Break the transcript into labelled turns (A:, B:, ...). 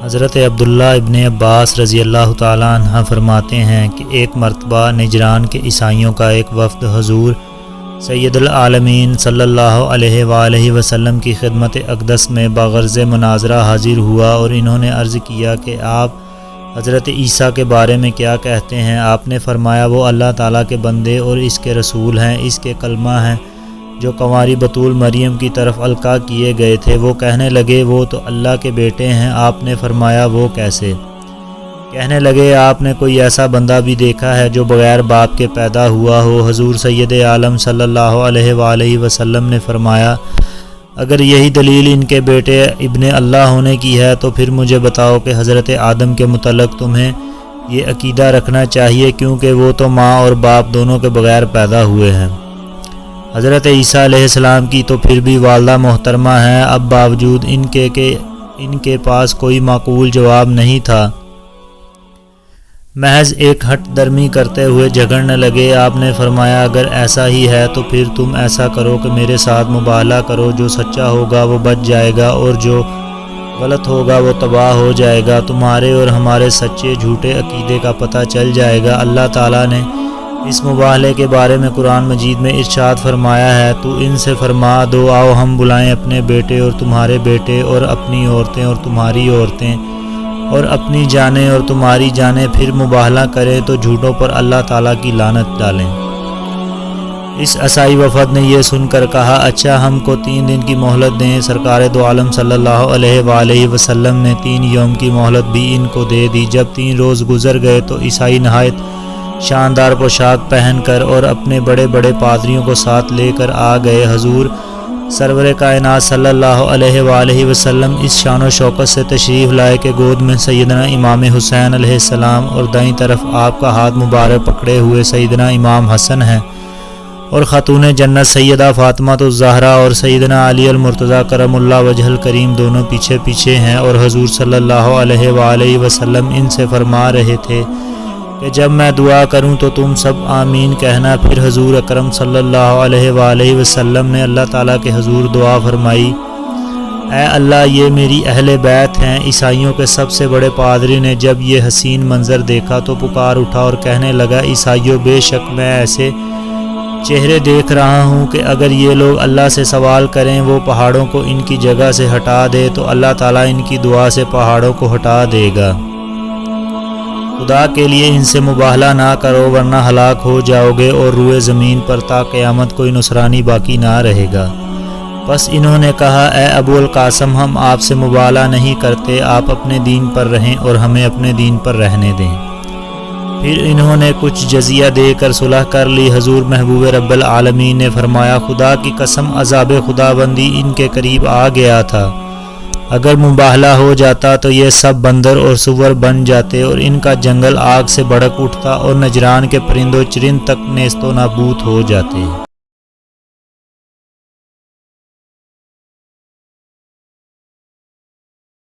A: حضرت عبداللہ ابن عباس رضی اللہ تعالیٰ عنہ فرماتے ہیں کہ ایک مرتبہ نجران کے عیسائیوں کا ایک وفد حضور سید العالمین صلی اللہ علیہ وآلہ وسلم کی خدمت اقدس میں بغرض مناظرہ حاضر ہوا، اور انہوں نے عرض کیا کہ آپ حضرت عیسیٰ کے بارے میں کیا کہتے ہیں؟ آپ نے فرمایا وہ اللہ تعالیٰ کے بندے اور اس کے رسول ہیں، اس کے کلمہ ہیں جو کنواری بطول مریم کی طرف القاء کیے گئے تھے۔ وہ کہنے لگے وہ تو اللہ کے بیٹے ہیں۔ آپ نے فرمایا وہ کیسے؟ کہنے لگے آپ نے کوئی ایسا بندہ بھی دیکھا ہے جو بغیر باپ کے پیدا ہوا ہو؟ حضور سید عالم صلی اللہ علیہ وآلہ وسلم نے فرمایا اگر یہی دلیل ان کے بیٹے ابن اللہ ہونے کی ہے تو پھر مجھے بتاؤ کہ حضرت آدم کے متعلق تمہیں یہ عقیدہ رکھنا چاہیے، کیونکہ وہ تو ماں اور باپ دونوں کے بغیر پیدا ہوئے ہیں۔ حضرت عیسیٰ علیہ السلام کی تو پھر بھی والدہ محترمہ ہیں، اب باوجود ان کے کہ ان کے پاس کوئی معقول جواب نہیں تھا، محض ایک ہٹ درمی کرتے ہوئے جھگڑنے لگے۔ آپ نے فرمایا اگر ایسا ہی ہے تو پھر تم ایسا کرو کہ میرے ساتھ مباہلہ کرو، جو سچا ہوگا وہ بچ جائے گا اور جو غلط ہوگا وہ تباہ ہو جائے گا۔ تمہارے اور ہمارے سچے جھوٹے عقیدے کا پتہ چل جائے گا۔ اللہ تعالیٰ نے اس مباہلے کے بارے میں قرآن مجید میں ارشاد فرمایا ہے تو ان سے فرما دو آؤ ہم بلائیں اپنے بیٹے اور تمہارے بیٹے اور اپنی عورتیں اور تمہاری عورتیں اور اپنی جانیں اور تمہاری جانیں، پھر مباہلہ کریں تو جھوٹوں پر اللہ تعالیٰ کی لعنت ڈالیں۔ اس عیسائی وفد نے یہ سن کر کہا اچھا ہم کو 3 دن کی مہلت دیں۔ سرکار دو عالم صلی اللہ علیہ وآلہ وسلم نے 3 یوم کی مہلت بھی ان کو دے دی۔ جب 3 روز گزر گئے تو عیسائی نہایت شاندار پوشاک پہن کر اور اپنے بڑے بڑے پادریوں کو ساتھ لے کر آ گئے۔ حضور سرور کائنات صلی اللہ علیہ وآلہ وسلم اس شان و شوکت سے تشریف لائے کہ گود میں سیدنا امام حسین علیہ السلام اور دائیں طرف آپ کا ہاتھ مبارک پکڑے ہوئے سیدنا امام حسن ہیں، اور خاتون جنت سیدہ فاطمہ الزہرا اور سیدنا علی المرتضیٰ کرم اللہ وجہ الکریم دونوں پیچھے پیچھے ہیں، اور حضور صلی اللہ علیہ وآلہ وسلم ان سے فرما رہے تھے کہ جب میں دعا کروں تو تم سب آمین کہنا۔ پھر حضور اکرم صلی اللہ علیہ وآلہ وسلم نے اللہ تعالیٰ کے حضور دعا فرمائی اے اللہ یہ میری اہل بیت ہیں۔ عیسائیوں کے سب سے بڑے پادری نے جب یہ حسین منظر دیکھا تو پکار اٹھا اور کہنے لگا عیسائیوں بے شک میں ایسے چہرے دیکھ رہا ہوں کہ اگر یہ لوگ اللہ سے سوال کریں وہ پہاڑوں کو ان کی جگہ سے ہٹا دے تو اللہ تعالیٰ ان کی دعا سے پہاڑوں کو ہٹا دے گا۔ خدا کے لیے ان سے مباہلہ نہ کرو ورنہ ہلاک ہو جاؤ گے، اور روئے زمین پر تا قیامت کوئی نصرانی باقی نہ رہے گا۔ بس انہوں نے کہا اے ابو القاسم ہم آپ سے مباہلہ نہیں کرتے، آپ اپنے دین پر رہیں اور ہمیں اپنے دین پر رہنے دیں۔ پھر انہوں نے کچھ جزیہ دے کر صلح کر لی۔ حضور محبوب رب العالمین نے فرمایا خدا کی قسم عذاب خداوندی ان کے قریب آ گیا تھا، اگر مباہلہ ہو جاتا تو یہ سب بندر اور سور بن جاتے اور ان کا جنگل آگ سے بھڑک اٹھتا اور نجران کے پرند و چرند تک نیست و نابود ہو جاتے۔